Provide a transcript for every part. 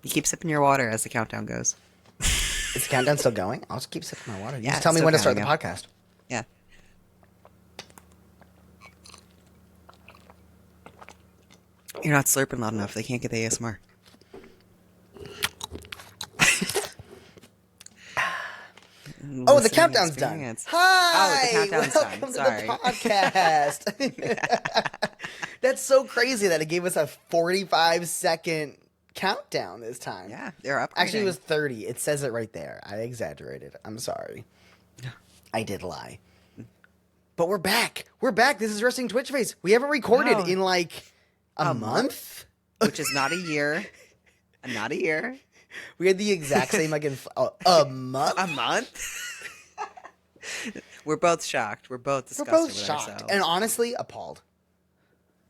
You keep sipping your water as the countdown goes. Is the countdown still going? I'll just keep sipping my water. You Yeah, just tell it's me still when to start the counting podcast. Yeah. You're not slurping loud enough. They can't get the ASMR. Oh, the Listening countdown's done. experience. Hi! Oh, the countdown's Welcome done. to Sorry. the podcast. That's so crazy that it gave us a 45-second countdown this time. Yeah, they're upgrading. Actually, it was 30. It says it right there. I exaggerated. I'm sorry. I did lie. But we're back. We're back. This is Resting Twitch Face. We haven't recorded No. in like a month? Which is not a year. Not a year. We had the exact same like a month. A month? We're both shocked. We're both We're disgusted both with shocked ourselves. and honestly appalled.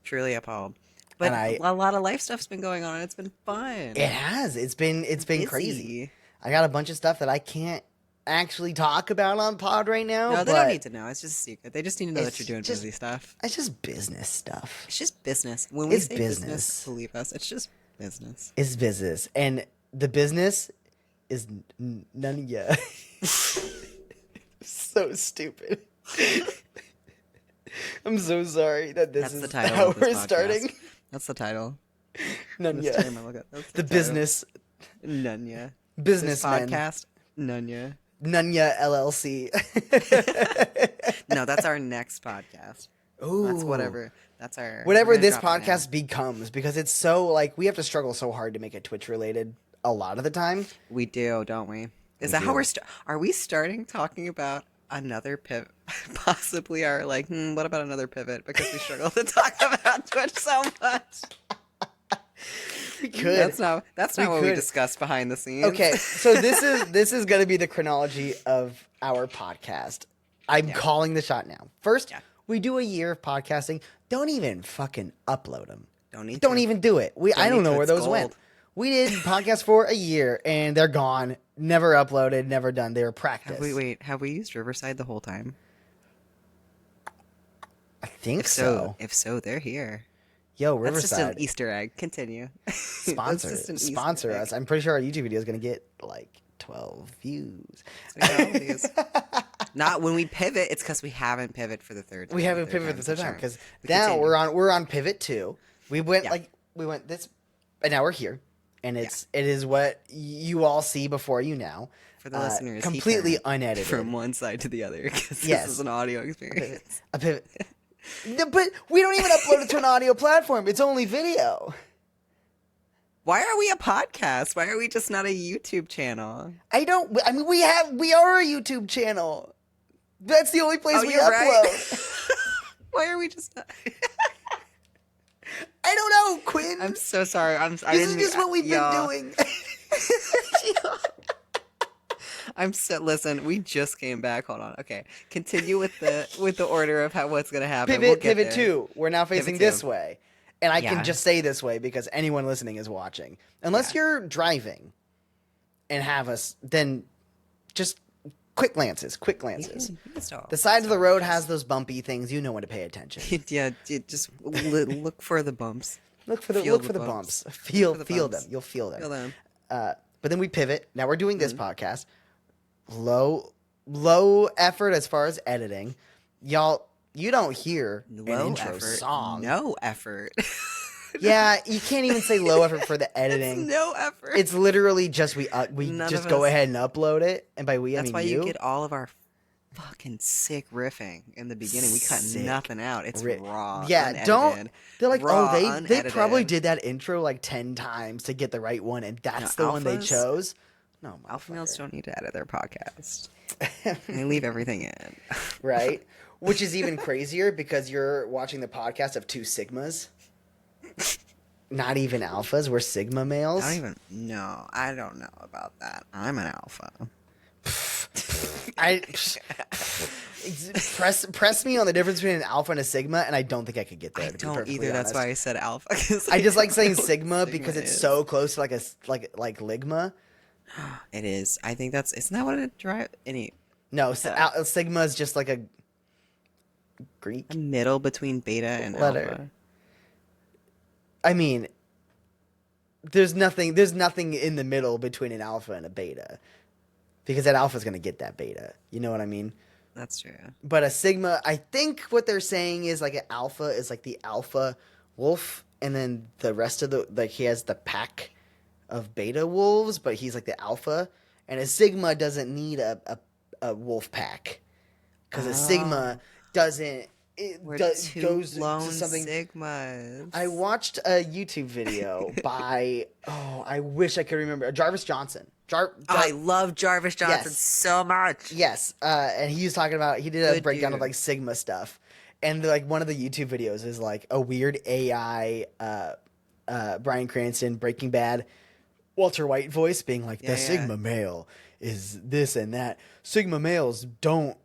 Truly appalled. But And a lot of life stuff's been going on, and it's been fun. It has. It's been Busy. crazy. I got a bunch of stuff that I can't actually talk about on pod right now. No, they but don't need to know. It's just a secret. They just need to know that it's you're doing just- busy stuff. It's just business stuff. It's just business. When we It's say business. business, believe us, it's just business. It's business, and the business is none of ya. So stupid. I'm so sorry that this That's is the title how of this we're podcast. starting. That's the title. None This ya. time I look at- that's The title. business Nunya. This businessmen. podcast. Nunya. Nunya LLC. No, that's our next podcast. Ooh. That's whatever. That's our Whatever we're gonna this drop it now. podcast becomes, because it's so like we have to struggle so hard to make it Twitch related a lot of the time. We do, don't we? Is We that how do. we're are we starting talking about another pivot? Possibly our like, what about another pivot? Because we struggle to talk about Twitch so much. We could. That's not what we could. discussed behind the scenes. Okay, so this is going to be the chronology of our podcast. I'm calling the shot now. First, we do a year of podcasting. Don't even fucking upload them. Don't even do it. I don't need know to. where It's those went. gold. We did podcasts for a year and they're gone. Never uploaded. Never done. They were practice. Have we used Riverside the whole time? I think If so. if so, they're here. Yo, That's just Riverside, an Easter egg. Continue. sponsor That's just an Easter sponsor egg. us. I'm pretty sure our YouTube video is going to get like 12 views. So we got all these. Not when we pivot. It's because we haven't pivoted for the third. We haven't pivoted time, the third so time sure. because We now continue. we're on pivot 2. We went Yeah. this, and now we're here, and it is what you all see before you now. For the listeners, he completely turned unedited. from one side to the other because Yes. this is an audio experience. A pivot. No, but we don't even upload it to an audio platform. It's only video. Why are we a podcast? Why are we just not a YouTube channel? I mean, we are a YouTube channel. That's the only place Oh, we you're upload. right. Why are we just not? I don't know, Quinn. I'm so sorry. I this didn't is just what we've y'all, been doing. Listen, we just came back. Hold on. Okay. Continue with the order of what's gonna happen. Pivot, We'll get pivot there. 2. We're now facing Pivot this 2. way. And I Yeah. can just say this way because anyone listening is watching. Unless you're driving and have us, then just quick glances. You can stop. The side of the road has those bumpy things. You know when to pay attention. Yeah, just look for the bumps. Look for the Feel bumps. Feel for the them. bumps. You'll feel them. Feel them. But then we pivot. Now we're doing this podcast. Low effort as far as editing. Y'all, you don't hear an intro song. No effort. Yeah, you can't even say low effort for the editing. No effort. It's literally just we None just of go us- ahead and upload it, and by we I That's mean why you. you get all of our fucking sick riffing in the beginning. We cut Sick nothing out. It's raw. Yeah, unedited. don't. They're like, Raw, they unedited. probably did that intro like 10 times to get the right one, and that's No, the one they alphas- chose. No, Alpha males motherfucker. don't need to edit their podcast. They leave everything in. Right? Which is even crazier because you're watching the podcast of 2 sigmas. Not even alphas. We're sigma males. I don't even know. I don't know about that. I'm an alpha. I press me on the difference between an alpha and a sigma, and I don't think I could get there. I to be don't perfectly either. That's honest. why I said alpha. 'Cause I just like saying know what sigma because it's is. so close to like like ligma. It is. I think isn't that what it drive any No, sigma is just like a Greek a middle between beta and letter. alpha? I mean, there's nothing in the middle between an alpha and a beta, because that alpha is going to get that beta. You know what I mean? That's true. But a sigma, I think what they're saying is like an alpha is like the alpha wolf, and then the rest of the, like, he has the pack of beta wolves, but he's like the alpha, and a sigma doesn't need a wolf pack, because a sigma doesn't. Goes lone to something. sigmas. I watched a YouTube video by I wish I could remember, Jarvis Johnson. I love Jarvis Johnson so much. Yes, and he was talking about, he did a Good breakdown dude. of like sigma stuff, and like one of the YouTube videos is like a weird AI Bryan Cranston Breaking Bad Walter White voice being like, the sigma male is this and that. Sigma males don't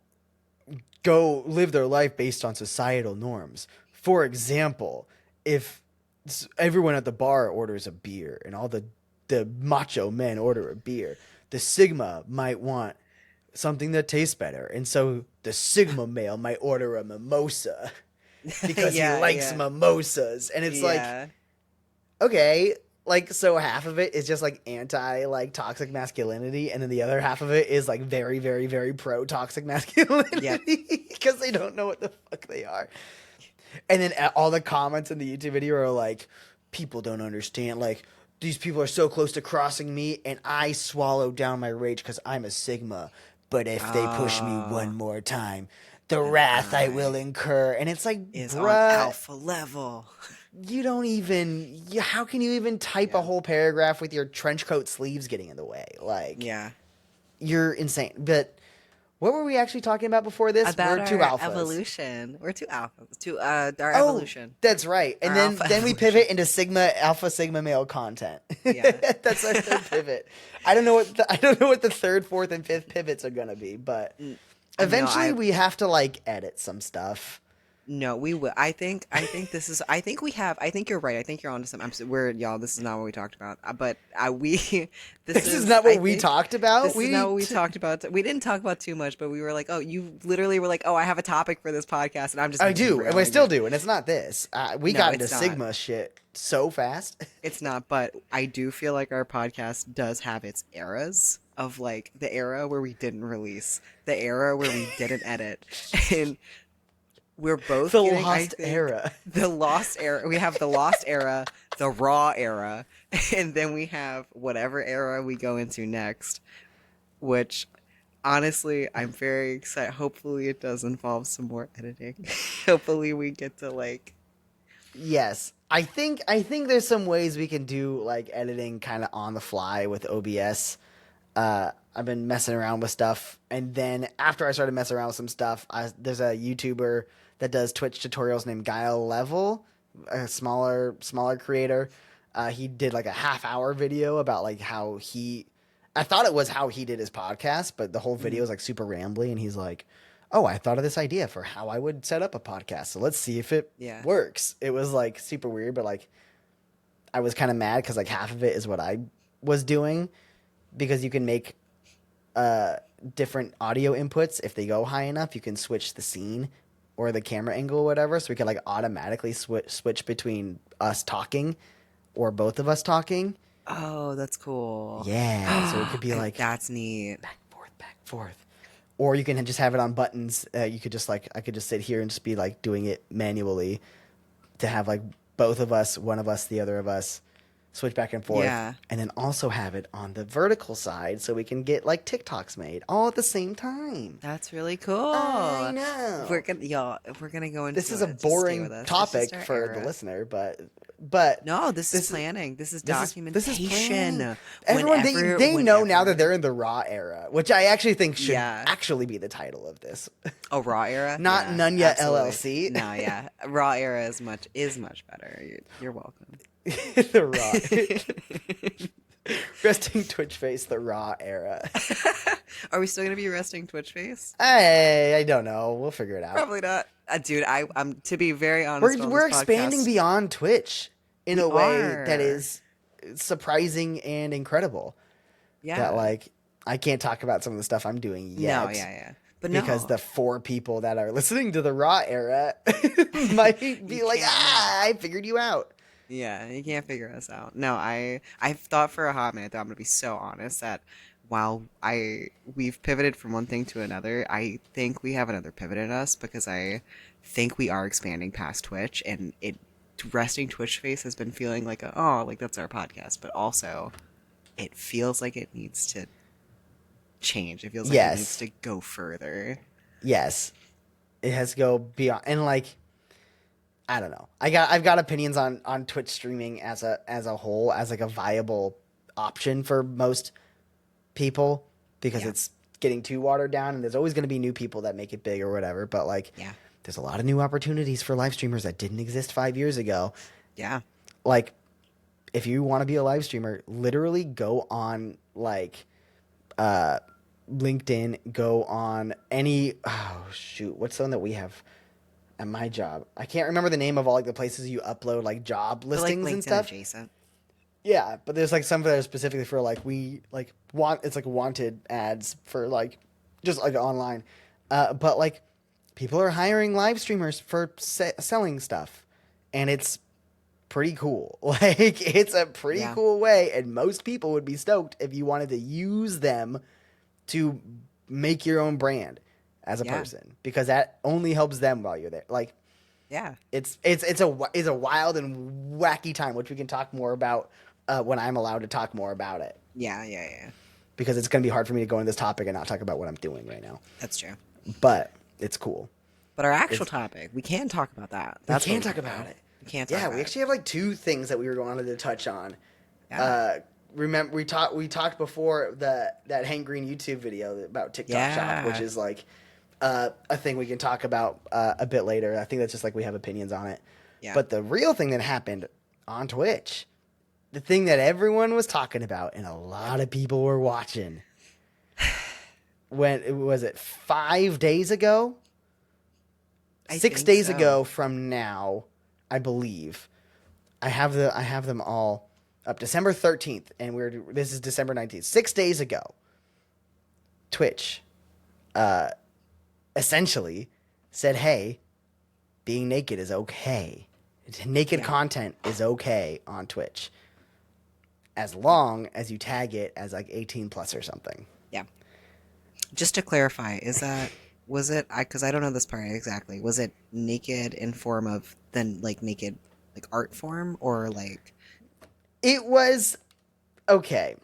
go live their life based on societal norms. For example, if everyone at the bar orders a beer and all the macho men order a beer, the sigma might want something that tastes better, and so the sigma male might order a mimosa because he likes mimosas. And it's like, okay, like, so half of it is just like anti like toxic masculinity, and then the other half of it is like very, very, very pro toxic masculinity because they don't know what the fuck they are. And then all the comments in the YouTube video are like, people don't understand, like, these people are so close to crossing me, and I swallow down my rage because I'm a sigma, but if they push me one more time, the wrath I will incur. And it's like, is bruh, on alpha level. You don't even, how can you even type a whole paragraph with your trench coat sleeves getting in the way? Like, you're insane. But what were we actually talking about before this? About we're two our alphas. Evolution. We're two alphas. Our evolution. That's right. And then we pivot into alpha sigma male content. Yeah. That's our third pivot. I don't know what the third, fourth, and fifth pivots are gonna be, but eventually we have to like edit some stuff. No, we will. I think this is. I think you're right. I think you're onto something. Y'all. This is not what we talked about. But This is not what we talked about. This is not what we talked about. We didn't talk about too much, but we were like, oh, you literally were like, oh, I have a topic for this podcast, and I'm just. I do, and I still do, and it's not this. We got into Sigma not. shit so fast. It's not, but I do feel like our podcast does have its eras of like the era where we didn't release, the era where we didn't edit, and. We're both the lost era. The lost era. We have the lost era, the raw era, and then we have whatever era we go into next, which honestly, I'm very excited. Hopefully it does involve some more editing. Hopefully we get to like... Yes. I think there's some ways we can do like editing kind of on the fly with OBS. I've been messing around with stuff, and then after I started messing around with some stuff, there's a YouTuber that does Twitch tutorials named Guile Level, a smaller creator. He did like a half-hour video about like how I thought it was how he did his podcast, but the whole video is like super rambly, and he's like, oh, I thought of this idea for how I would set up a podcast, so let's see if it works. It was like super weird, but like I was kind of mad because like half of it is what I was doing, because you can make different audio inputs. If they go high enough, you can switch the scene or the camera angle or whatever, so we could like automatically switch between us talking or both of us talking. Oh, that's cool. Yeah, so it could be like that's neat. Back forth. Or you can just have it on buttons. You could just like, I could just sit here and just be like doing it manually to have like both of us, one of us, the other of us, switch back and forth, and then also have it on the vertical side so we can get like TikToks made all at the same time. That's really cool. I know. We're gonna go into this is a boring topic for the listener, but no, this is planning. This is documentation. Everyone they know now that they're in the raw era, which I actually think should actually be the title of this. Oh, raw era, not Nunya LLC. No, raw era is much better. You're welcome. The raw resting Twitch face, the raw era. Are we still gonna be resting Twitch face? I don't know. We'll figure it out. Probably not, dude. I'm to be very honest. We're expanding beyond Twitch in a way that is surprising and incredible. Yeah, that like I can't talk about some of the stuff I'm doing yet. No, yeah. But because the 4 people that are listening to the raw era might be like, I figured you out. Yeah, you can't figure us out. No, I've thought for a hot minute that I'm gonna be so honest that while we've pivoted from one thing to another, I think we have another pivot in us because I think we are expanding past Twitch and it resting Twitch face has been feeling like like that's our podcast, but also it feels like it needs to change. It feels like it needs Yes. to go further. Yes. It has to go beyond, and like, I don't know. I've got opinions on Twitch streaming as a whole, as like a viable option for most people, because Yeah. it's getting too watered down, and there's always going to be new people that make it big or whatever. But like, Yeah. there's a lot of new opportunities for live streamers that didn't exist 5 years ago. Yeah. Like, if you want to be a live streamer, literally go on like LinkedIn, go on any, oh shoot, what's the one that we have at my job? I can't remember the name of all like the places you upload like job But like listings and LinkedIn stuff. adjacent. Yeah, but there's like some that are specifically for like it's like wanted ads for like just like online. But like people are hiring live streamers for selling stuff, and it's pretty cool. Like, it's a pretty Yeah. cool way, and most people would be stoked if you wanted to use them to make your own brand as a Yeah. person, because that only helps them while you're there. Like, Yeah. it's a wild and wacky time, which we can talk more about when I'm allowed to talk more about it, Yeah. Yeah. Yeah. because it's going to be hard for me to go into this topic and not talk about what I'm doing right now. That's true. But it's cool. But our actual topic, we can talk about that. That's we what can talk about it. We can't talk Yeah, about we it. actually have like two things that we were wanted to touch on. Yeah. Remember we talked before that Hank Green YouTube video about TikTok Shop, which is like a thing we can talk about a bit later. I think that's just like we have opinions on it. Yeah. But the real thing that happened on Twitch, the thing that everyone was talking about and a lot of people were watching, when was it 5 days ago? I 6 think days so. ago from now, I believe. I have them all up. December 13th, and this is December 19th. 6 days ago, Twitch essentially said, "Hey, being naked is okay. Naked content is okay on Twitch, as long as you tag it as like 18 plus or something." Yeah. Just to clarify, was it, because I don't know this part exactly, was it naked in form of then like naked like art form or like It was okay.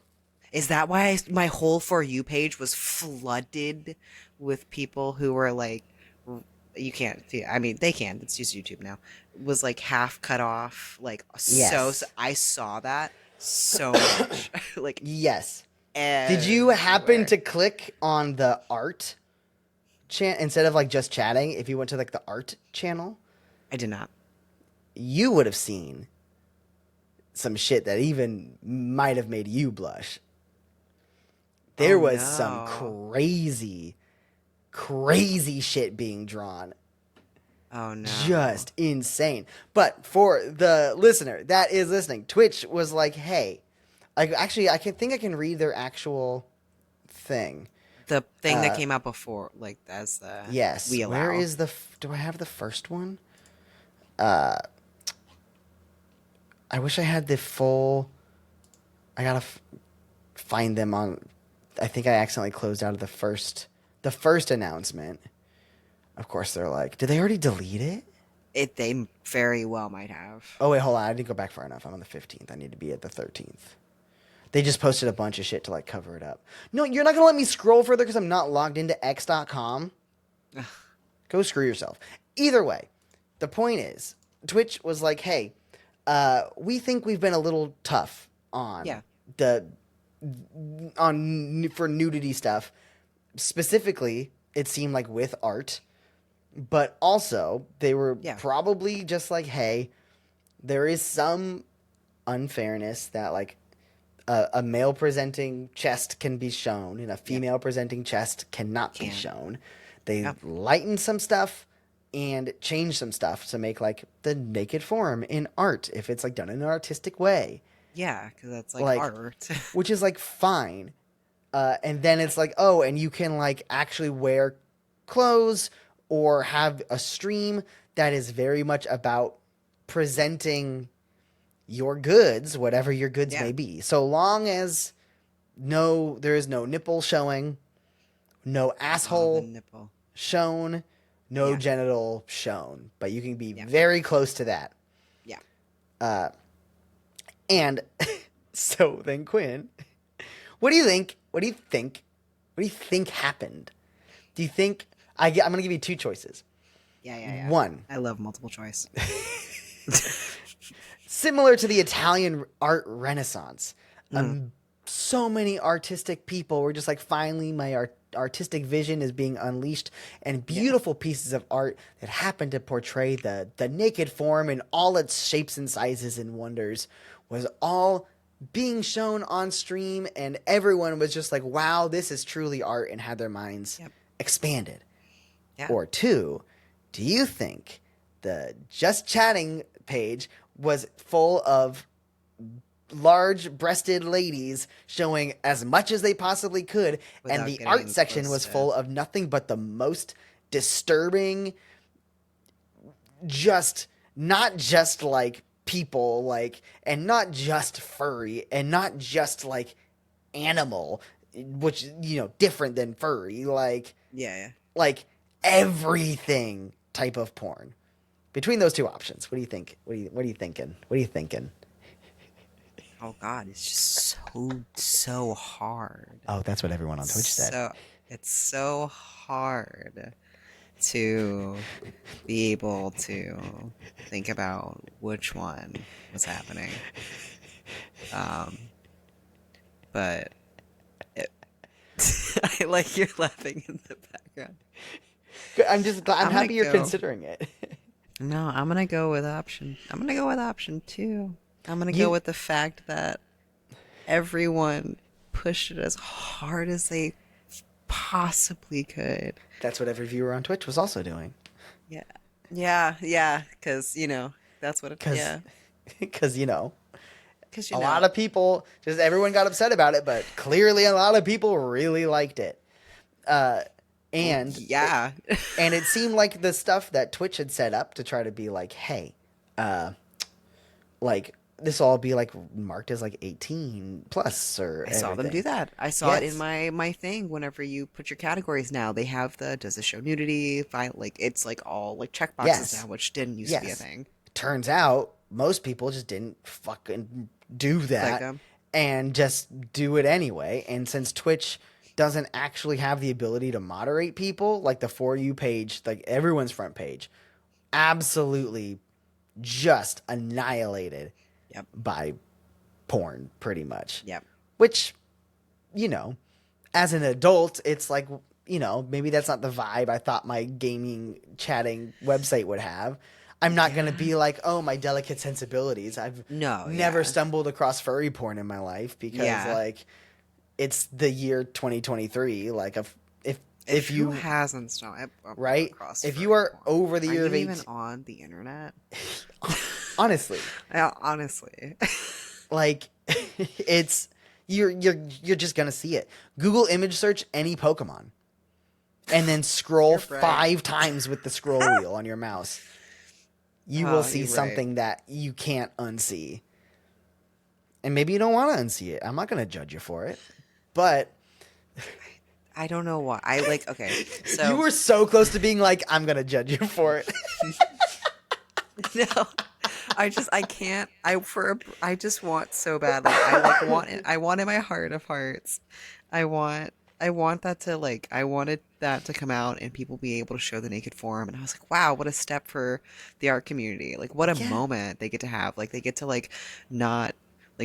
is that why my whole For You page was flooded with people who were like, you can't see, I mean, they can, it's just YouTube now, was like half cut off, like, Yes. so I saw that so much. Like, Yes. Did you happen everywhere. to click on the art instead of like just chatting? If you went to like the art channel, I did not. you would have seen some shit that even might have made you blush. There Oh, was some no. crazy shit being drawn. Oh no. Just insane. But for the listener that is listening, Twitch was like, "Hey, I can read their actual thing." The thing that came out before, like, as the Yes. we allow. Where is do I have the first one? I wish I had the full. I gotta find them on. I think I accidentally closed out of the first announcement. Of course, they're like, did they already delete it? They very well might have. Oh wait, hold on. I didn't go back far enough. I'm on the 15th. I need to be at the 13th. They just posted a bunch of shit to like cover it up. No, you're not gonna let me scroll further because I'm not logged into x.com. Go screw yourself. Either way, the point is, Twitch was like, "Hey, we think we've been a little tough on for nudity stuff. Specifically, it seemed like with art, but also they were probably just like, hey, there is some unfairness that like a male presenting chest can be shown and a female presenting chest cannot be shown. They lightened some stuff and changed some stuff to make like the naked form in art if it's like done in an artistic way." Yeah, because that's like art. Which is like fine. And then it's like, oh, and you can like actually wear clothes or have a stream that is very much about presenting your goods, whatever your goods Yeah. may be. So long as there is no nipple showing, no Oh, the asshole nipple. shown, no Yeah. genital shown. But you can be Yeah. very close to that. Yeah. And so then, Quinn, what do you think? What do you think? What do you think happened? Do you think I'm going to give you two choices? Yeah. One, I love multiple choice. similar to the Italian art renaissance. Mm. So many artistic people were just like, finally, my artistic vision is being unleashed, and beautiful pieces of art that happen to portray the naked form in all its shapes and sizes and wonders was all being shown on stream, and everyone was just like, wow, this is truly art, and had their minds expanded. Yeah. Or two, do you think the Just Chatting page was full of large-breasted ladies showing as much as they possibly could, Without and the getting art section close was to- full of nothing but the most disturbing, just not just like people, like, and not just furry, and not just like animal, which, you know, different than furry, like Yeah. like everything type of porn. Between those two options, what do you think? What are you thinking? What are you thinking? Oh God, it's just so hard. Oh, that's what everyone on Twitch said. So it's so hard to be able to think about which one was happening. But I like you're laughing in the background. I'm just glad. I'm gonna happy you're go- considering it. No, I'm gonna go with option. I'm gonna go with option two. I'm gonna You- go with the fact that everyone pushed it as hard as they possibly could. That's what every viewer on Twitch was also doing. Yeah. Because that's what. Yeah. Because Because a lot of people, just everyone got upset about it, but clearly a lot of people really liked it. And yeah. and it seemed like the stuff that Twitch had set up to try to be like, hey, like this will all be like marked as like 18 plus or I saw them everything. do that. I saw it Yes. in my thing. Whenever you put your categories now, they have the does it show nudity? It's like all like checkboxes Yes. now, which didn't used to be a Yes. thing. Turns out most people just didn't fucking do that Like, and just do it anyway. And since Twitch doesn't actually have the ability to moderate people, like the For You page, like everyone's front page, absolutely just annihilated Yep. by porn, pretty much. Yep. Which, as an adult, it's like, maybe that's not the vibe I thought my gaming chatting website would have. I'm not going to be like, oh, my delicate sensibilities. I've never stumbled across furry porn in my life because, like, it's the year 2023. Like, if you hasn't stumbled right, across if furry you are porn? over the Are year you of 8, even on the internet? honestly, Yeah, honestly. like, it's you're just gonna see it. Google image search any Pokemon, and then scroll You're right. 5 times with the scroll wheel on your mouse. You will see you're right. something that you can't unsee. And maybe you don't want to unsee it. I'm not going to judge you for it. But I don't know why. Okay. So you were so close to being like, I'm going to judge you for it. No. I can't. I just want so badly. I want in my heart of hearts. I wanted that to come out and people be able to show the naked form, and I was like, wow, what a step for the art community. Like, what a moment they get to have. Like, they get to not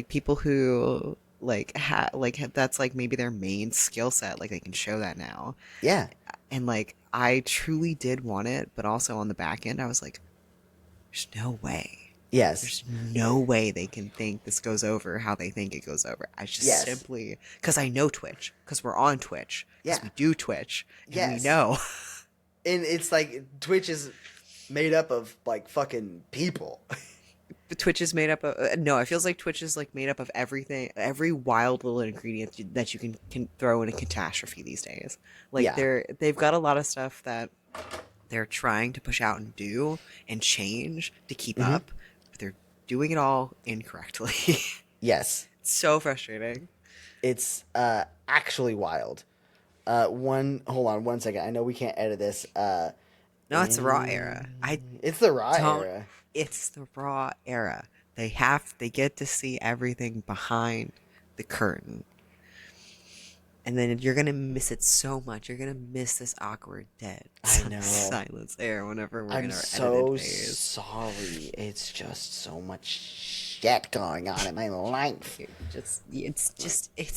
people who that's maybe their main skill set, they can show that now. Yeah. And I truly did want it, but also on the back end I was like, there's no way. Yes. There's no way they can think this goes over how they think it goes over. I just simply, because I know Twitch, because we're on Twitch, because we do Twitch, and we know. And it's like Twitch is made up of fucking people. Twitch is made up of no. It feels like Twitch is made up of everything, every wild little ingredient that you can throw in a catastrophe these days. They've got a lot of stuff that they're trying to push out and do and change to keep up. But doing it all incorrectly. Yes. So frustrating. It's actually wild. Hold on one second. I know we can't edit this. No, it's the raw era. It's the raw don't. era. It's the raw era. They get to see everything behind the curtain. And then you're gonna miss it so much. You're gonna miss this awkward dead I know. silence air whenever we're I'm in our so edited phase. sorry. It's just so much shit going on in my life. It's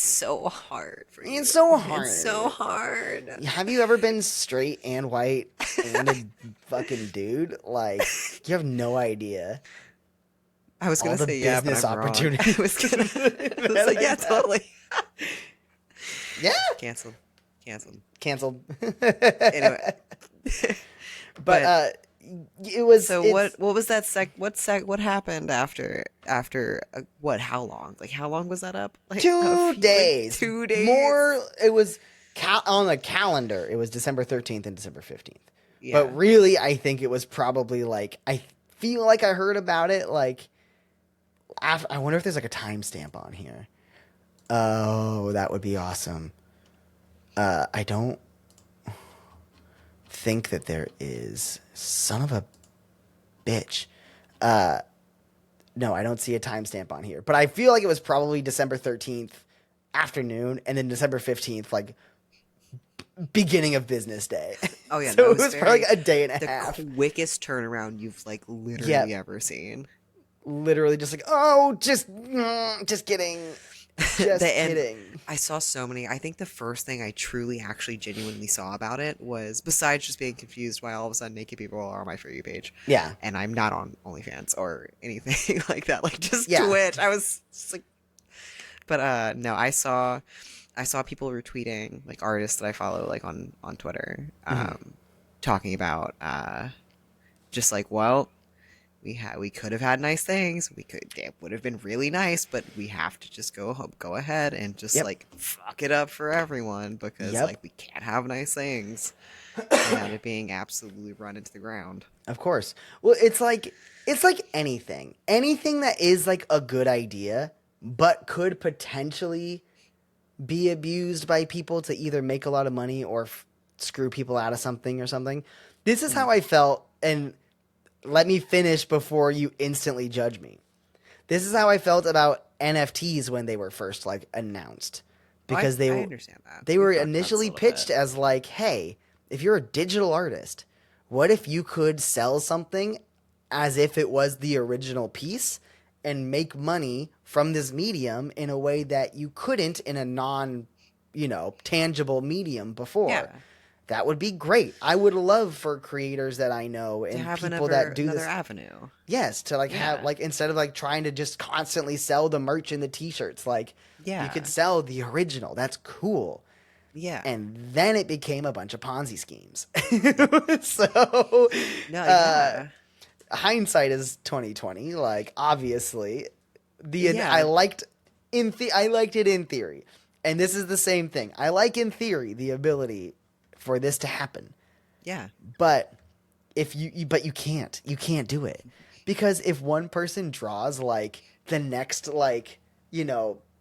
so hard for you. It's so hard. It's so hard. Have you ever been straight and white and a fucking dude? Like, you have no idea. I was gonna all the say yeah, but business I'm wrong. opportunities. I was like, yeah, totally. Yeah. Canceled. Canceled. Anyway. But it was. So what was that what happened after what, how long? Like, how long was that up? Like 2 days. Like 2 days. More. It was on the calendar. It was December 13th and December 15th. Yeah. But really, I think it was probably like, I feel like I heard about it like after. I wonder if there's like a timestamp on here. Oh, that would be awesome. I don't think that there is. Son of a bitch. No, I don't see a timestamp on here. But I feel like it was probably December 13th afternoon, and then December 15th, like, beginning of business day. Oh yeah, So it was probably like a day and a half. The quickest turnaround you've like literally ever seen. Literally just like, oh, just kidding. Just kidding. I saw so many. I think the first thing I truly, actually, genuinely saw about it was, besides just being confused why all of a sudden naked people are on my For You page. Yeah. And I'm not on OnlyFans or anything like that. Like, just Yeah. Twitch. I was just like, but no, I saw people retweeting, like, artists that I follow, like, on Twitter, talking about just like, well, we could have had nice things. It would have been really nice, but we have to just go ahead and just like fuck it up for everyone because like we can't have nice things without it being absolutely run into the ground. Of course. Well, it's like anything that is like a good idea, but could potentially be abused by people to either make a lot of money or screw people out of something or something. This is how I felt, and let me finish before you instantly judge me. This is how I felt about NFTs when they were first like announced, because I understand that. They were initially pitched as like, hey, if you're a digital artist, what if you could sell something as if it was the original piece and make money from this medium in a way that you couldn't in a tangible medium before. Yeah. That would be great. I would love for creators that I know and people that do this avenue. Yes, to like have like, instead of like trying to just constantly sell the merch and the t-shirts, like you could sell the original. That's cool. Yeah. And then it became a bunch of Ponzi schemes. So hindsight is 2020. Like, obviously, I liked it in theory. And this is the same thing. I like in theory the ability for this to happen. Yeah. But you can't do it. Because if one person draws like the next like,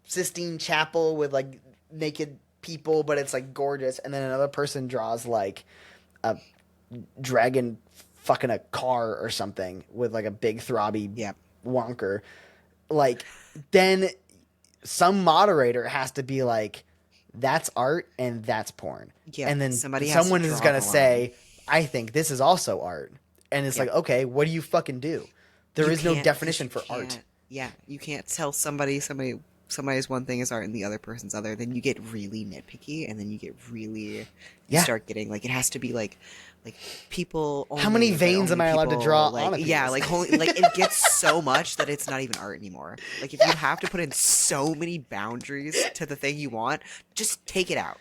Sistine Chapel with like naked people, but it's like gorgeous, and then another person draws like a dragon fucking a car or something with like a big throbby wonker, like, then some moderator has to be like, that's art and that's porn. Yeah. And then someone is going to say, I think this is also art. And it's like, okay, what do you fucking do? There is no definition for art. Yeah. You can't tell somebody's one thing is art and the other person's other. Then you get really nitpicky, and then you get really, you start getting like, it has to be like people only, how many veins am I allowed to draw on a piece? Yeah, like it gets so much that it's not even art anymore. Like, if you have to put in so many boundaries to the thing you want, just take it out.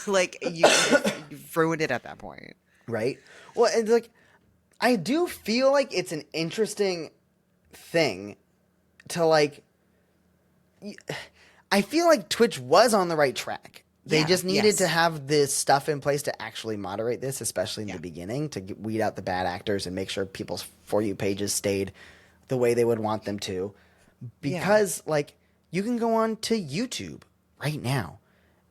Like, you've ruined it at that point. Right? Well, it's like, I do feel like it's an interesting thing to like, I feel like Twitch was on the right track. They just needed to have this stuff in place to actually moderate this, especially in the beginning, to weed out the bad actors and make sure people's For You pages stayed the way they would want them to. Because, like, you can go on to YouTube right now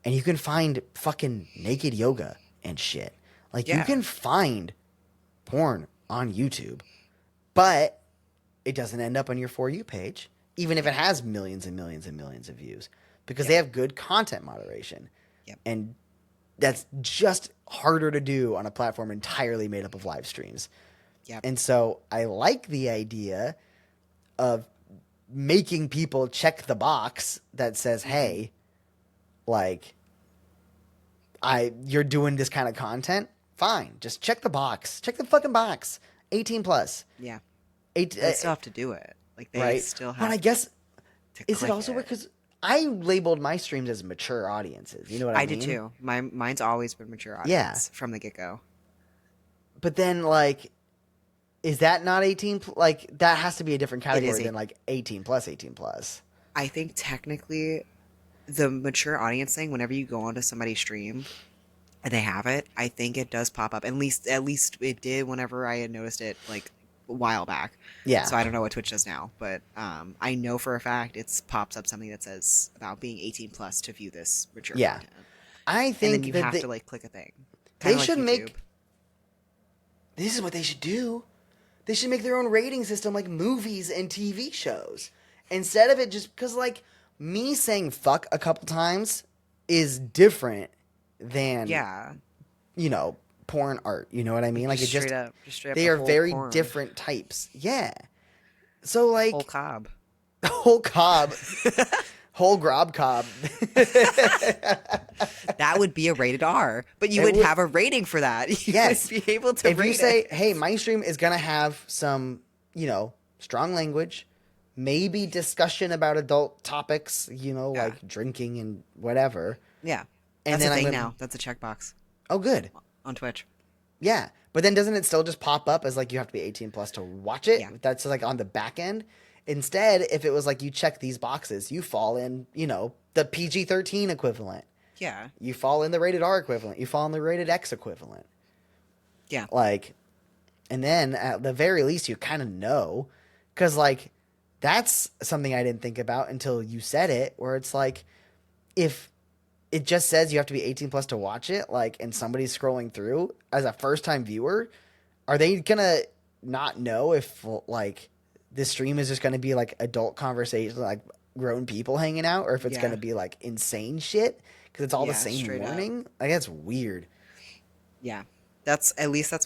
and you can find fucking naked yoga and shit. Like, you can find porn on YouTube, but it doesn't end up on your For You page, even if it has millions and millions and millions of views, because they have good content moderation. And that's just harder to do on a platform entirely made up of live streams. And so I like the idea of making people check the box that says, hey, like, you're doing this kind of content. Fine. Just check the box. Check the fucking box. 18 plus. Yeah. They still have to do it. Like, they still have But I guess, to is it also because I labeled my streams as mature audiences? You know what I mean? I did too. Mine's always been mature audience from the get-go. But then, like, is that not 18? Like, that has to be a different category than, like, 18 plus, 18 plus. I think technically the mature audience thing, whenever you go onto somebody's stream and they have it, I think it does pop up. At least it did whenever I had noticed it, like, a while back. Yeah. So I don't know what Twitch does now, but I know for a fact it pops up something that says about being 18 plus to view this mature content. I think and then you have to, like, click a thing. They should make... This is what they should do. They should make their own rating system like movies and TV shows. Instead of it just... Because, like, me saying fuck a couple times is different than, you know, porn art. You know what I mean? Like, just straight up they are very different types. Yeah. So, like... Whole cob. Whole cob. Whole grob cob. That would be a rated R, but you would have a rating for that. You would be able to if rate you say, it. hey, my stream is going to have some, you know, strong language, maybe discussion about adult topics, you know, like drinking and whatever. Yeah. And that's then a thing now. That's a checkbox. Oh, good. On Twitch. Yeah. But then doesn't it still just pop up as like you have to be 18 plus to watch it? Yeah. That's like on the back end. Instead, if it was like you check these boxes, you fall in, you know, the PG-13 equivalent. Yeah. You fall in the rated R equivalent. You fall in the rated X equivalent. Yeah. Like, and then at the very least, you kind of know. Because, like, that's something I didn't think about until you said it, where it's like, if it just says you have to be 18 plus to watch it, like, and somebody's scrolling through, as a first-time viewer, are they going to not know if, like, this stream is just going to be, like, adult conversation, like, grown people hanging out, or if it's going to be, like, insane shit? Because it's all the same warning. Like, that's weird. Yeah. That's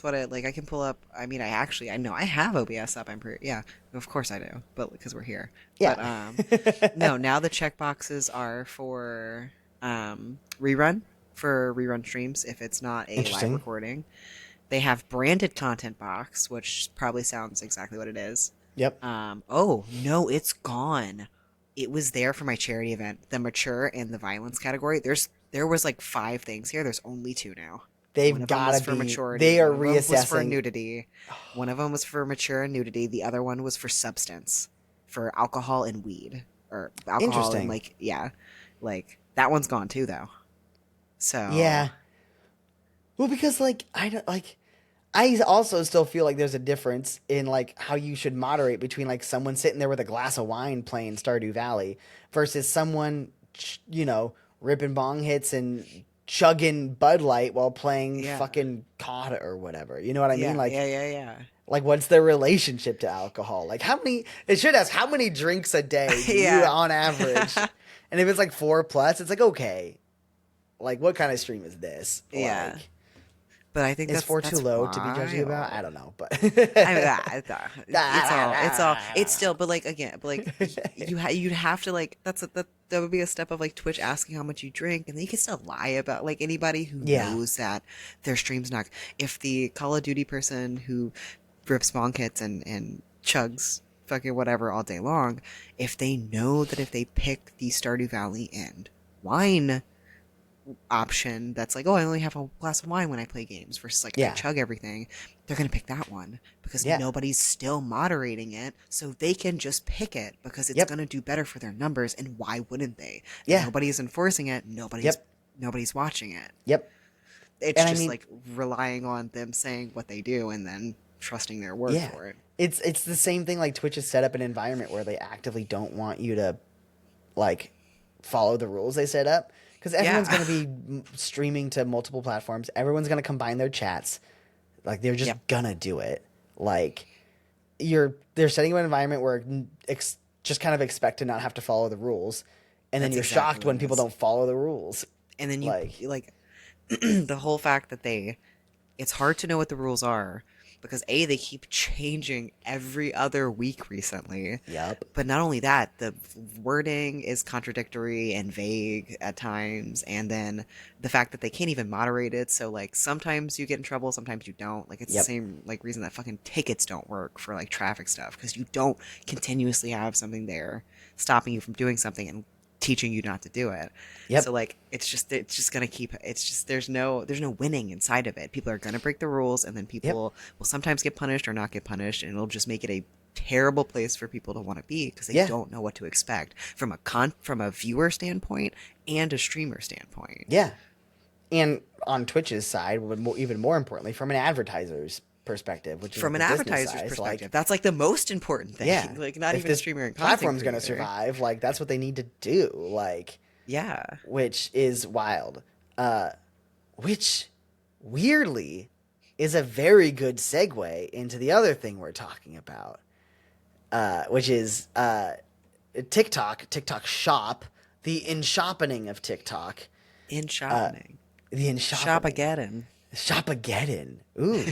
what it, like, I can pull up. I mean, I know I have OBS up. I'm pretty, of course I do, but because we're here. Yeah. But, no, now the checkboxes are for rerun streams if it's not a live recording. They have branded content box, which probably sounds exactly what it is. Yep. Oh, no, it's gone. It was there for my charity event, the mature and the violence category. There was like 5 things here. There's only 2 now. They've got to be. Maturity. They are reassessing. One was for nudity. One of them was for mature and nudity. The other one was for substance, for alcohol and weed, or alcohol and like that one's gone too though. So yeah. Well, because I also still feel like there's a difference in like how you should moderate between like someone sitting there with a glass of wine playing Stardew Valley versus someone, you know, ripping bong hits and chugging Bud Light while playing fucking COD or whatever. You know what I mean? Like, yeah. Like, what's their relationship to alcohol? Like, it should ask how many drinks a day do you on average? And if it's like 4 plus, it's like, okay. Like, what kind of stream is this? Yeah. Like, but I think is that's 4 too low to be judging about? I don't know, but it's still. But like again, but like you'd have to like that would be a step of like Twitch asking how much you drink, and then you can still lie about like anybody who knows that their stream's not. If the Call of Duty person who rips bong hits and chugs fucking whatever all day long, if they know that if they pick the Stardew Valley and wine option that's like, oh, I only have a glass of wine when I play games versus like I chug everything, they're gonna pick that one because nobody's still moderating it, so they can just pick it because it's gonna do better for their numbers, and why wouldn't they? Nobody's enforcing it, nobody's watching it. Yep. It's just like relying on them saying what they do and then trusting their word for it. It's the same thing. Like Twitch has set up an environment where they actively don't want you to like follow the rules they set up, because everyone's going to be streaming to multiple platforms. Everyone's going to combine their chats. Like they're just gonna do it. Like they're setting up an environment where just kind of expect to not have to follow the rules, and then you're shocked when people don't follow the rules. And then you like the whole fact that it's hard to know what the rules are, because they keep changing every other week recently. Yep. But not only that, the wording is contradictory and vague at times, and then the fact that they can't even moderate it. So like sometimes you get in trouble, sometimes you don't. Like it's the same like reason that fucking tickets don't work for like traffic stuff, because you don't continuously have something there stopping you from doing something and teaching you not to do it. So like it's just gonna keep, it's just there's no winning inside of it. People are gonna break the rules, and then people will sometimes get punished or not get punished, and it'll just make it a terrible place for people to want to be, because they don't know what to expect from a viewer standpoint and a streamer standpoint. And on Twitch's side, even more importantly, from an advertiser's perspective, which is from an advertiser's perspective, that's like the most important thing. Like not even a streamer and content platform's going to survive. Like that's what they need to do. Like which is wild. Which weirdly is a very good segue into the other thing we're talking about, which is TikTok Shop, the in-shoppening of TikTok. In-shoppening. The in-shoppening. Shopageddon. Ooh.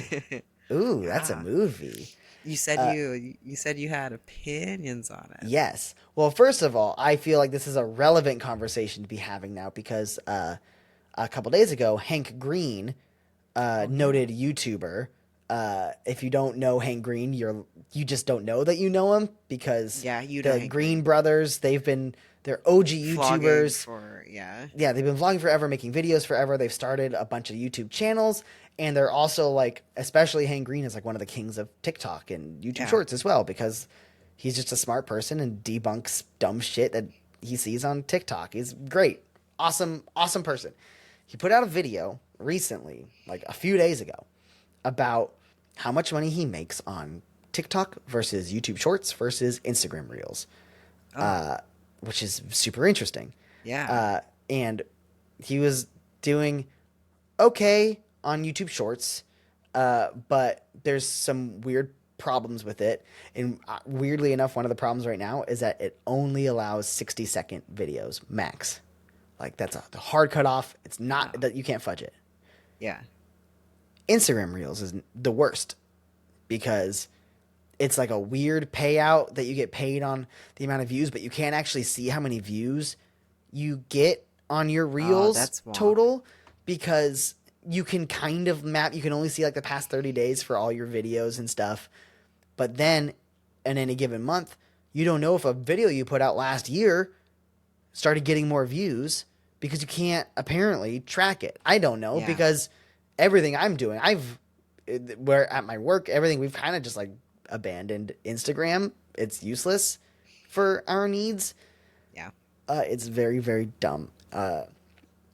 Ooh, that's a movie. You said you said you had opinions on it. Yes. Well, first of all, I feel like this is a relevant conversation to be having now, because a couple days ago, Hank Green, noted YouTuber. If you don't know Hank Green, you just don't know that you know him, because the Green brothers, they're OG YouTubers. They've been vlogging forever, making videos forever. They've started a bunch of YouTube channels. And they're also like, especially Hank Green is like one of the kings of TikTok and YouTube Shorts as well, because he's just a smart person and debunks dumb shit that he sees on TikTok. He's great. Awesome person. He put out a video recently, like a few days ago, about how much money he makes on TikTok versus YouTube Shorts versus Instagram Reels, which is super interesting. And he was doing okay on YouTube Shorts, but there's some weird problems with it. And weirdly enough, one of the problems right now is that it only allows 60-second videos max. Like that's the hard cutoff. It's not that you can't fudge it. Instagram Reels is the worst, because it's like a weird payout that you get paid on the amount of views, but you can't actually see how many views you get on your Reels total, because you can kind of map, you can only see like the past 30 days for all your videos and stuff. But then in any given month, you don't know if a video you put out last year started getting more views, because you can't apparently track it. I don't know, because everything I'm doing, where at my work, everything, we've kind of just like abandoned Instagram. It's useless for our needs. It's very, very dumb.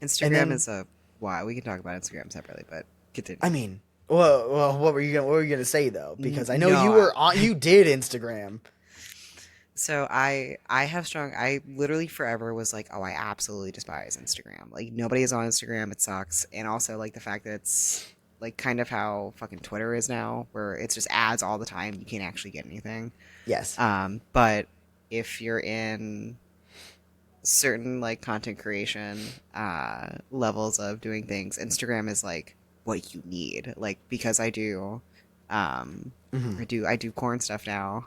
Instagram is a... Wow, we can talk about Instagram separately, but continue. I mean, well, what were you gonna say though? Because I know you did Instagram. So I literally forever was like, oh, I absolutely despise Instagram. Like nobody is on Instagram, it sucks. And also like the fact that it's like kind of how fucking Twitter is now, where it's just ads all the time. You can't actually get anything. Yes. But if you're in certain like content creation levels of doing things, Instagram is like what you need. Like because I do I do corn stuff now.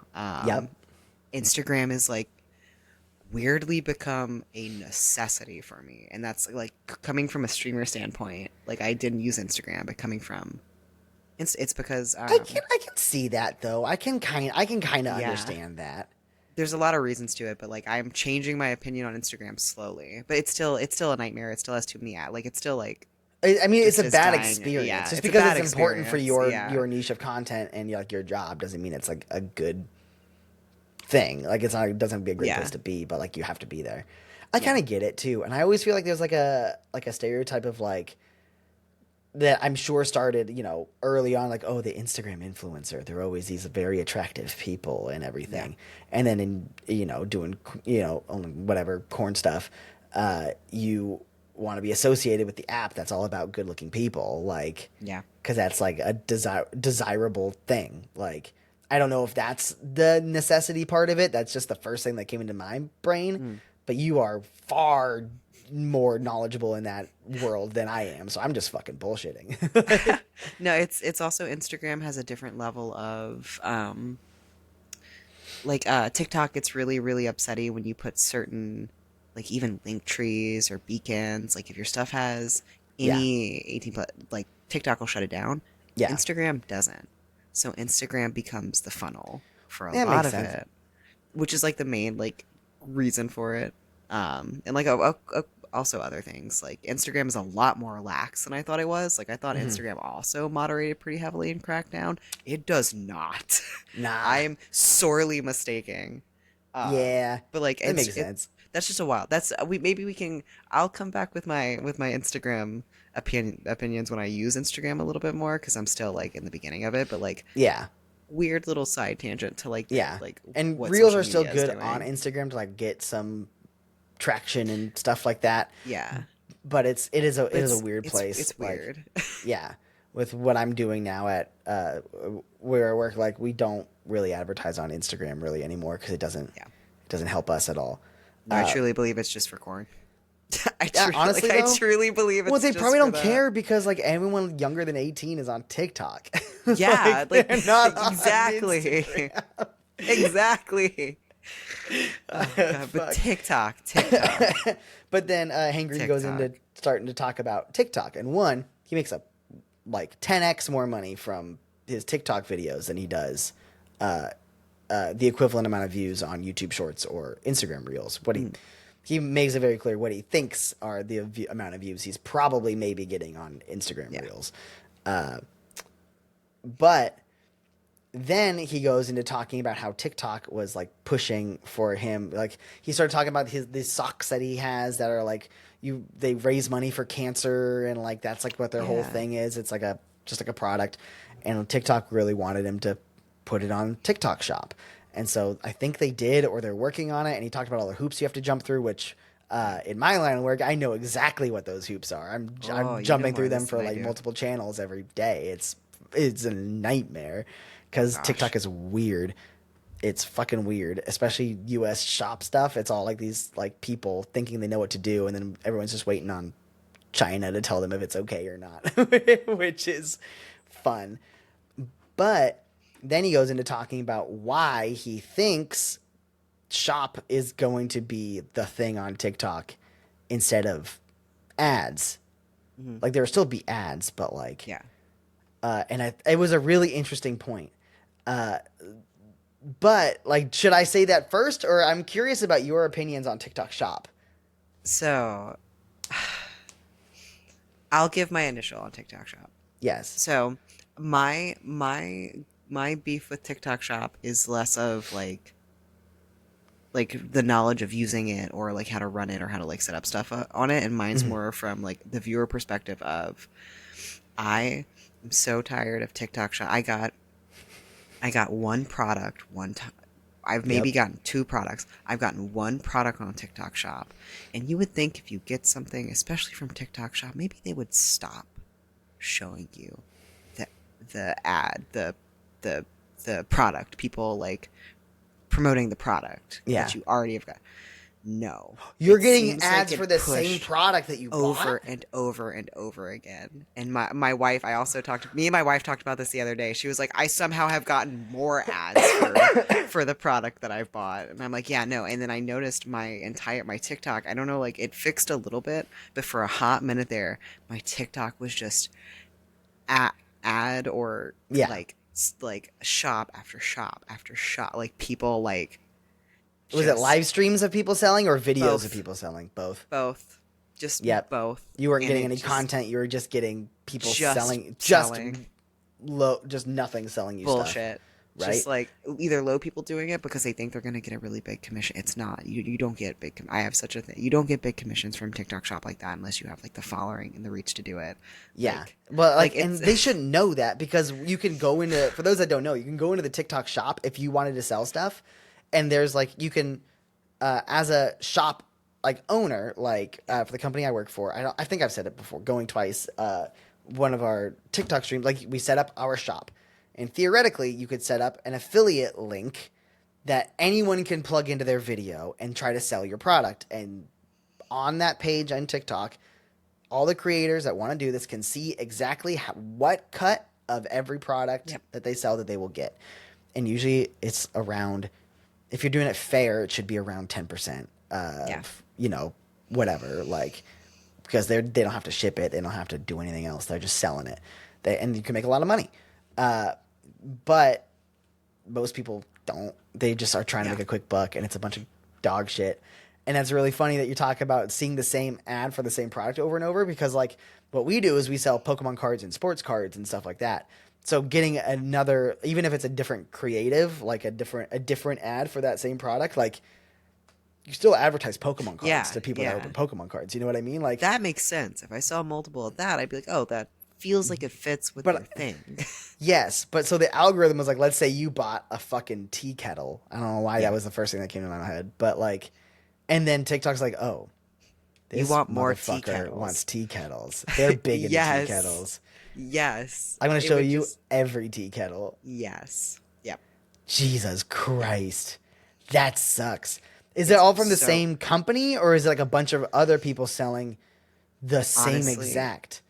Instagram is like weirdly become a necessity for me, and that's like coming from a streamer standpoint. Like I didn't use Instagram, but coming from it's because I can see that though. I can kind of understand that. There's a lot of reasons to it, but like I'm changing my opinion on Instagram slowly. But it's still a nightmare. It still has too many ads. Like it's still like, I mean, it's a bad experience. Yeah, just because it's important for your niche of content and like your job doesn't mean it's like a good thing. Like it's not, it doesn't be a great place to be, but like you have to be there. I kind of get it too, and I always feel like there's like a stereotype of like that I'm sure started, early on, like, oh, the Instagram influencer, they're always these very attractive people and everything. Yeah. And then doing, only whatever corn stuff, you want to be associated with the app that's all about good looking people. Like, yeah, because that's like a desirable thing. Like, I don't know if that's the necessity part of it. That's just the first thing that came into my brain. But you are far more knowledgeable in that world than I am, so I'm just fucking bullshitting. No, it's also Instagram has a different level of TikTok. It's really, really upsetting when you put certain, like, even link trees or beacons. Like, if your stuff has any 18 plus, like, TikTok will shut it down. Yeah. Instagram doesn't. So Instagram becomes the funnel for a lot of it, which is like the main like reason for it. And like also other things, like Instagram is a lot more lax than I thought it was. Like, I thought Instagram also moderated pretty heavily in Crackdown. It does not. Nah. I'm sorely mistaken. Yeah. But like, that makes sense. That's just a while. Maybe we can. I'll come back with my Instagram opinions when I use Instagram a little bit more, because I'm still like in the beginning of it. But like, yeah, weird little side tangent to like, and reels are still good on Instagram to like get some traction and stuff like that. Yeah, but it is a weird place. It's weird. Yeah, with what I'm doing now at where I work, like, we don't really advertise on Instagram really anymore because it doesn't help us at all. No, I truly believe it's just for corn. I truly believe it's. Well, they just probably don't that. care because like everyone younger than 18 is on TikTok. Yeah, like they're not exactly, exactly. Oh, God, but TikTok. But then Hangry goes into starting to talk about TikTok, and one, he makes up like 10x more money from his TikTok videos than he does the equivalent amount of views on YouTube Shorts or Instagram Reels. He makes it very clear what he thinks are the amount of views he's probably maybe getting on Instagram Reels. But then he goes into talking about how TikTok was like pushing for him. Like, he started talking about these socks that he has that are like, they raise money for cancer, and like that's like what their whole thing is. It's like just like a product, and TikTok really wanted him to put it on TikTok Shop. And so I think they did, or they're working on it. And he talked about all the hoops you have to jump through, which in my line of work, I know exactly what those hoops are. I'm jumping through them for like multiple channels every day. It's a nightmare because TikTok is weird. It's fucking weird, especially US shop stuff. It's all like these like people thinking they know what to do, and then everyone's just waiting on China to tell them if it's okay or not, which is fun. But then he goes into talking about why he thinks shop is going to be the thing on TikTok instead of ads. Like, there will still be ads, but like, and it was a really interesting point. But like, should I say that first, or I'm curious about your opinions on TikTok Shop? So, I'll give my initial on TikTok Shop. Yes. So, my beef with TikTok Shop is less of like the knowledge of using it, or like how to run it, or how to like set up stuff on it, and mine's more from like the viewer perspective of, I am so tired of TikTok Shop. I got one product one time. I've maybe gotten two products. I've gotten one product on TikTok Shop, and you would think if you get something, especially from TikTok Shop, maybe they would stop showing you the ad, the product, people like promoting the product that you already have got. No, you're getting ads for the same product that you over bought? and over and over again. And my wife, me and my wife talked about this the other day. She was like, I somehow have gotten more ads for the product that I've bought. And I'm like, yeah, no. And then I noticed my TikTok, I don't know, like it fixed a little bit, but for a hot minute there, my TikTok was just ad or like shop after shop after shop, like people like. Was it live streams of people selling or videos of people selling? Both. Just both. You weren't getting any content. You were just getting people selling. Just nothing selling you bullshit. right? Just like either low people doing it because they think they're going to get a really big commission. It's not. You don't get big. I have such a thing. You don't get big commissions from TikTok Shop like that unless you have like the following and the reach to do it. Yeah, but and they shouldn't know that because you can go into, for those that don't know, you can go into the TikTok Shop if you wanted to sell stuff, and there's like you can, as a shop like owner, like for the company I work for, I think I've said it before, going twice. One of our TikTok streams, like we set up our shop, and theoretically you could set up an affiliate link that anyone can plug into their video and try to sell your product. And on that page on TikTok, all the creators that want to do this can see exactly what cut of every product that they sell that they will get. And usually it's around, if you're doing it fair, it should be around 10% of, you know, whatever, like, because they don't have to ship it. They don't have to do anything else. They're just selling it. And you can make a lot of money. But most people don't. They just are trying to make a quick buck, and it's a bunch of dog shit. And that's really funny that you talk about seeing the same ad for the same product over and over, because like what we do is we sell Pokemon cards and sports cards and stuff like that. So getting another, even if it's a different creative, like a different ad for that same product, like you still advertise Pokemon cards to people that open Pokemon cards. You know what I mean? Like that makes sense. If I saw multiple of that, I'd be like, oh, that feels like it fits with their thing. Yes, but so the algorithm was like, let's say you bought a fucking tea kettle. I don't know why that was the first thing that came to my head, but like, and then TikTok's like, oh, this you want more tea motherfucker kettles. wants tea kettles. They're big into tea kettles. Yes. I'm gonna show you every tea kettle. Yes. Yep. Jesus Christ, that sucks. Is it all from the same company, or is it like a bunch of other people selling the same exact?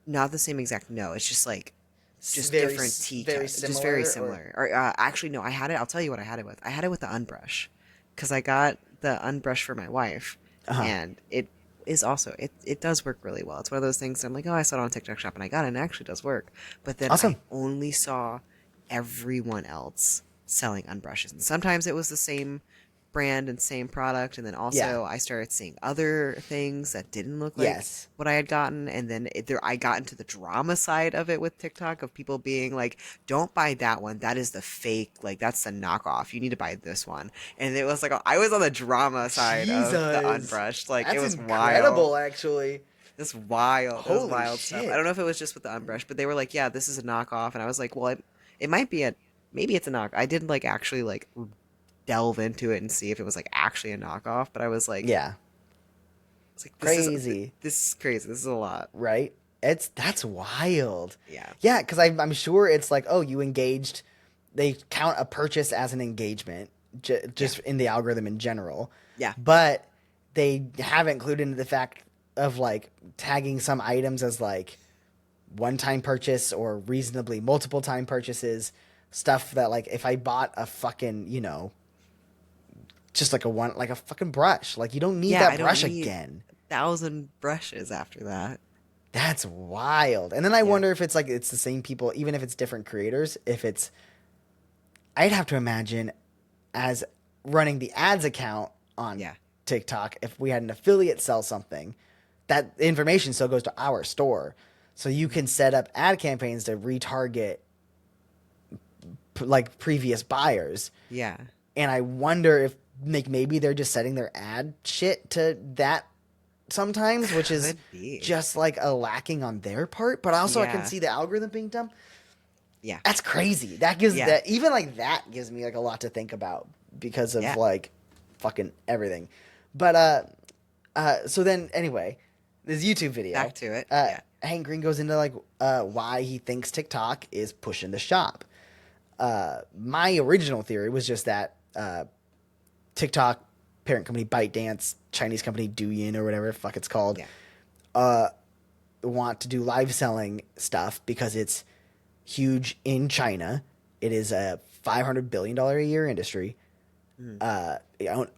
Not the same exact. No, it's just like very, different tea kettles. Just very similar. Or actually, no. I had it. I'll tell you what I had it with. I had it with the unbrush, because I got the unbrush for my wife, and it is also it does work really well. It's one of those things. I'm like, oh, I saw it on TikTok Shop and I got it, and it actually does work. But then I only saw everyone else selling unbrushes, and sometimes it was the same brand and same product, and then also I started seeing other things that didn't look like what I had gotten, and then I got into the drama side of it with TikTok, of people being like, don't buy that one, that is the fake, like that's the knockoff, you need to buy this one. And it was like, I was on the drama side of the unbrushed. Like, that's it was incredible, wild. Actually, this wild Holy it was wild shit. stuff. I don't know if it was just with the unbrushed, but they were like, yeah, this is a knockoff, and I was like, well, it might be maybe it's a knock. I didn't like actually like delve into it and see if it was like actually a knockoff, but I was like, it's like, crazy. This is crazy. This is a lot, right? That's wild. Yeah, because I'm sure it's like, oh, you engaged. They count a purchase as an engagement, just in the algorithm in general. Yeah, but they haven't included into the fact of like tagging some items as like one-time purchase or reasonably multiple time purchases. Stuff that like if I bought a fucking, you know, just like a fucking brush. Like you don't need that brush again. 1,000 brushes after that. That's wild. And then I wonder if it's like it's the same people, even if it's different creators. If it's, I'd have to imagine, as running the ads account on TikTok, if we had an affiliate sell something, that information still goes to our store, so you can set up ad campaigns to retarget like previous buyers. Yeah. And I wonder if like maybe they're just setting their ad shit to that sometimes, which is just like a lacking on their part. But also I can see the algorithm being dumb. Yeah. That's crazy. That gives that, even like that gives me like a lot to think about because of like fucking everything. But so then anyway, this YouTube video. Back to it. Hank Green goes into like why he thinks TikTok is pushing the shop. My original theory was just that TikTok, parent company ByteDance, Chinese company Douyin or whatever the fuck it's called, want to do live selling stuff because it's huge in China. It is a $500 billion a year industry.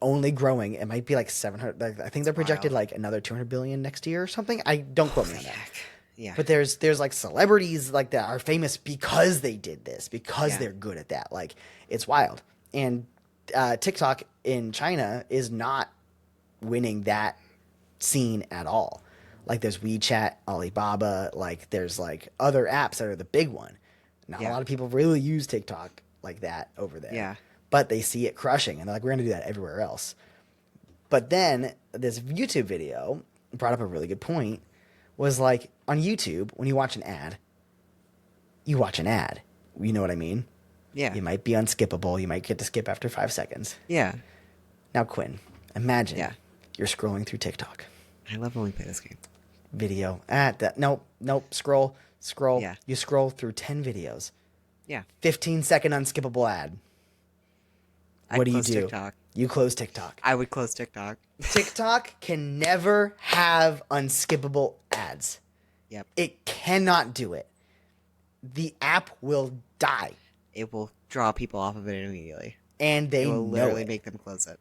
Only growing. It might be like 700. Like, I think they're projected like another 200 billion next year or something. I don't quote me on that. Yeah. But there's like celebrities like that are famous because they did this, because they're good at that. Like, it's wild. And TikTok in China is not winning that scene at all. Like, there's WeChat, Alibaba, like there's like other apps that are the big one. Not a lot of people really use TikTok like that over there. Yeah. But they see it crushing, and they're like, we're going to do that everywhere else. But then this YouTube video brought up a really good point, was like, on YouTube, when you watch an ad, you watch an ad. You know what I mean? Yeah. You might be unskippable. You might get to skip after 5 seconds. Yeah. Now, Quinn, imagine you're scrolling through TikTok. I love when we play this game. Video. Nope. Scroll. Yeah. You scroll through 10 videos. Yeah. 15-second unskippable ad. What do you do? TikTok. You close TikTok. I would close TikTok. TikTok can never have unskippable ads. Yep. It cannot do it. The app will die. It will draw people off of it immediately. And they will literally know make them close it.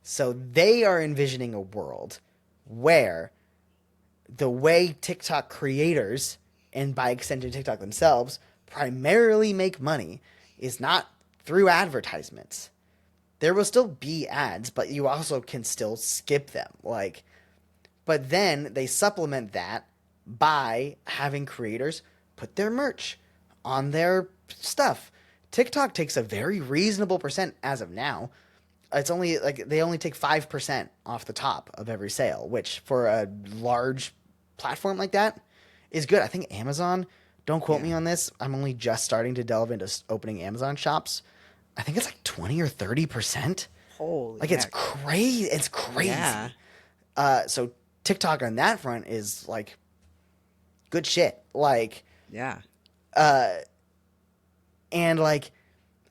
So they are envisioning a world where the way TikTok creators, and by extension TikTok themselves, primarily make money is not through advertisements. There will still be ads, but you also can still skip them. But then they supplement that by having creators put their merch on their stuff. TikTok takes a very reasonable percent as of now. It's only they only take 5% off the top of every sale, which for a large platform like that is good. I think Amazon, don't quote me on this, I'm only just starting to delve into opening Amazon shops. I think it's like 20 or 30%. Holy it's crazy. It's crazy. Yeah. So TikTok on that front is like good shit. Yeah. And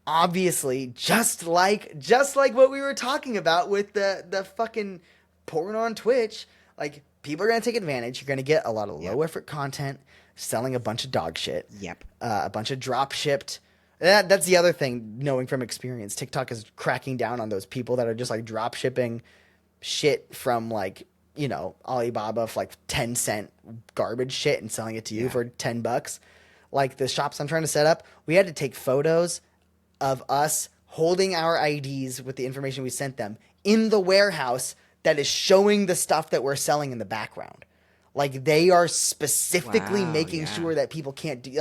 obviously, just like what we were talking about with the fucking porn on Twitch, people are gonna take advantage. You're gonna get a lot of low effort content, selling a bunch of dog shit. Yep. A bunch of drop shipped. That's the other thing, knowing from experience. TikTok is cracking down on those people that are just drop shipping shit from Alibaba for 10-cent garbage shit and selling it to you for $10. The shops I'm trying to set up, we had to take photos of us holding our IDs with the information we sent them in the warehouse that is showing the stuff that we're selling in the background. They are specifically making sure that people can't do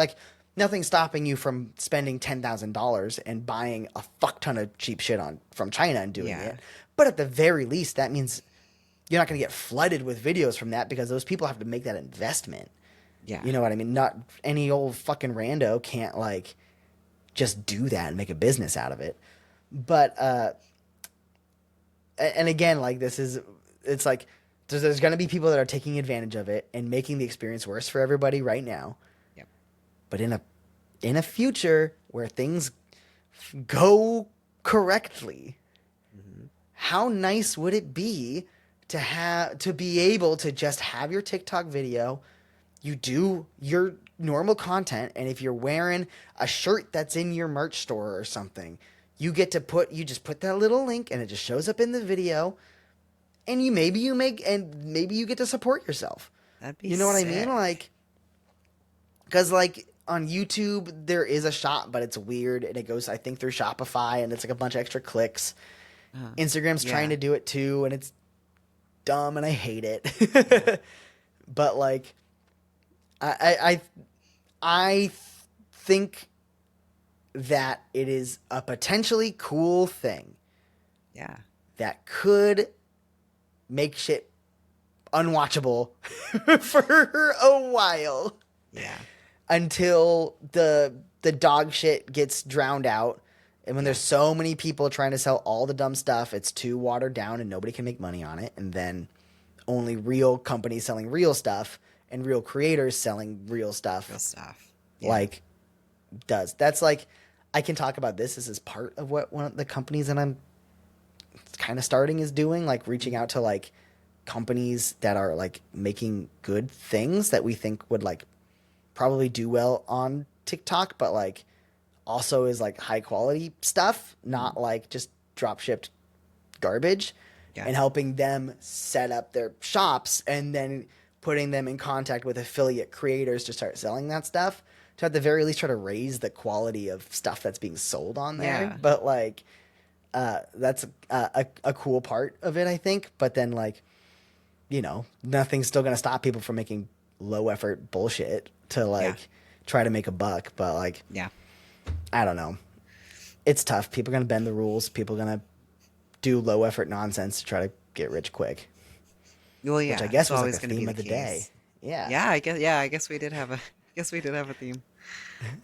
nothing's stopping you from spending $10,000 and buying a fuck ton of cheap shit from China and doing it. But at the very least, that means you're not going to get flooded with videos from that, because those people have to make that investment. Yeah. You know what I mean? Not any old fucking rando can't just do that and make a business out of it. But and again, there's going to be people that are taking advantage of it and making the experience worse for everybody right now. Yep. But in a future where things go correctly, how nice would it be to be able to just have your TikTok video, you do your normal content, and if you're wearing a shirt that's in your merch store or something, you get to just put that little link and it just shows up in the video, and maybe you get to support yourself. That'd be You know what I sick. mean? Because on YouTube there is a shop, but it's weird, and it goes, I think, through Shopify, and it's a bunch of extra clicks. Instagram's trying to do it too, and it's dumb, and I hate it. But I think that it is a potentially cool thing. Yeah. That could make shit unwatchable for a while. Yeah. Until the dog shit gets drowned out. And when there's so many people trying to sell all the dumb stuff, it's too watered down and nobody can make money on it. And then only real companies selling real stuff and real creators selling real stuff. Real stuff. Yeah. Does. That's I can talk about this. This is part of what one of the companies that I'm kind of starting is doing, reaching out to companies that are making good things that we think would probably do well on TikTok, but also is high quality stuff, not just drop shipped garbage, and helping them set up their shops and then putting them in contact with affiliate creators to start selling that stuff, to at the very least try to raise the quality of stuff that's being sold on there. Yeah. But that's a cool part of it, I think. But then nothing's still going to stop people from making low effort bullshit to try to make a buck. But like, Yeah. I don't know. It's tough. People are gonna bend the rules. People are gonna do low effort nonsense to try to get rich quick. Well, yeah. Which I guess it's was always like the going to theme be of the the case. day. Yeah. Yeah, I guess. Yeah, I guess we did have a. Guess we did have a theme.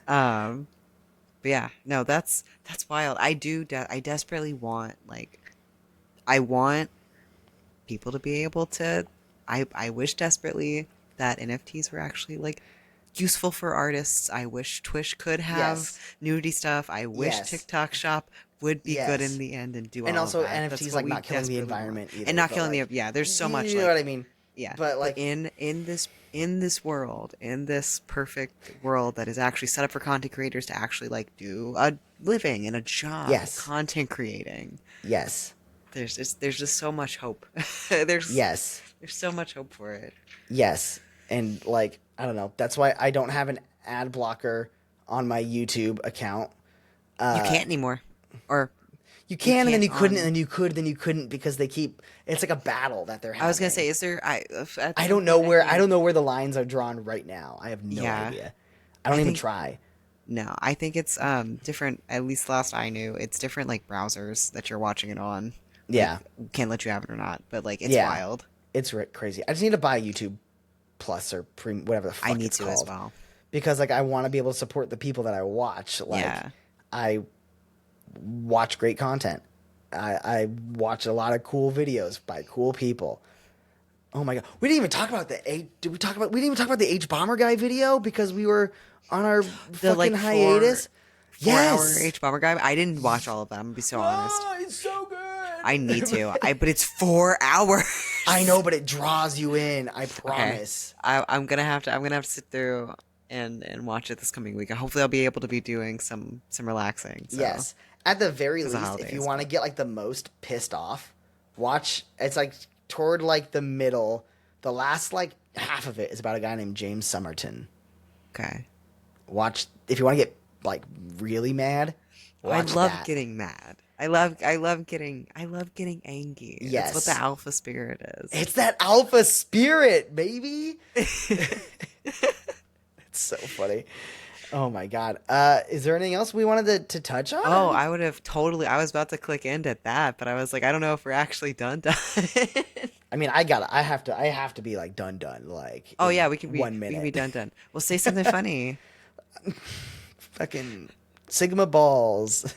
But yeah, no, that's wild. I desperately want I want people to be able to. I wish desperately that NFTs were actually like useful for artists. I wish Twitch could have Yes. nudity stuff. I wish Yes. TikTok Shop would be good Yes. in the end and do And all also of that. That's NFTs what like we not killing the desperately want. environment either. And not but, killing like, the. Yeah, there's so much you know like what I mean? yeah, But like in this world, in this perfect world that is actually set up for content creators to actually like do a living and a job, Yes. content creating. yes. There's just so much hope. there's Yes. there's so much hope for it. Yes. And like I don't know. That's why I don't have an ad blocker on my YouTube account. You can't anymore, or You can, and then you can't couldn't, on- and then you could, then you couldn't because they keep. It's like a battle that they're having. I was gonna say, is there? I don't know where. I don't know where the lines are drawn right now. I have no Yeah. idea. I don't I even think- try. No, I think it's different. At least last I knew, it's different like browsers that you're watching it on. Yeah, Can't let you have it or not, but like it's Yeah. wild. it's crazy. I just need to buy YouTube Plus or Premium, whatever the fuck I need it's to called, as well. because like I want to be able to support the people that I watch. Like Yeah. I watch great content. I watch a lot of cool videos by cool people. Oh my god, we didn't even talk about the H. Did we talk about? We didn't even talk about the H Bomber guy video because we were on our fucking like, hiatus. 4-hour H Bomber guy. I didn't watch all of them. To be so honest, Oh, it's so good. I need to. But it's 4 hours. I know, but it draws you in. I promise. I'm gonna have to sit through and watch it this coming week. Hopefully, I'll be able to be doing some relaxing. So. Yes. At the very Because of least, if holidays, you want to get like the most pissed off, watch. It's like toward like the middle. The last like half of it is about a guy named James Somerton. Okay. Watch if you want to get like really mad. Watch I love that. getting mad. I love getting angry. Yes. That's what the alpha spirit is. It's that alpha spirit, baby. It's so funny. Oh my god. Is there anything else we wanted to touch on? Oh, I would have totally. I was about to click end at that, but I was like, I don't know if we're actually done. I mean, I have to be like done. Like. Oh in yeah, we can be 1 We minute. can be done. Well, say something funny. Fucking Sigma balls.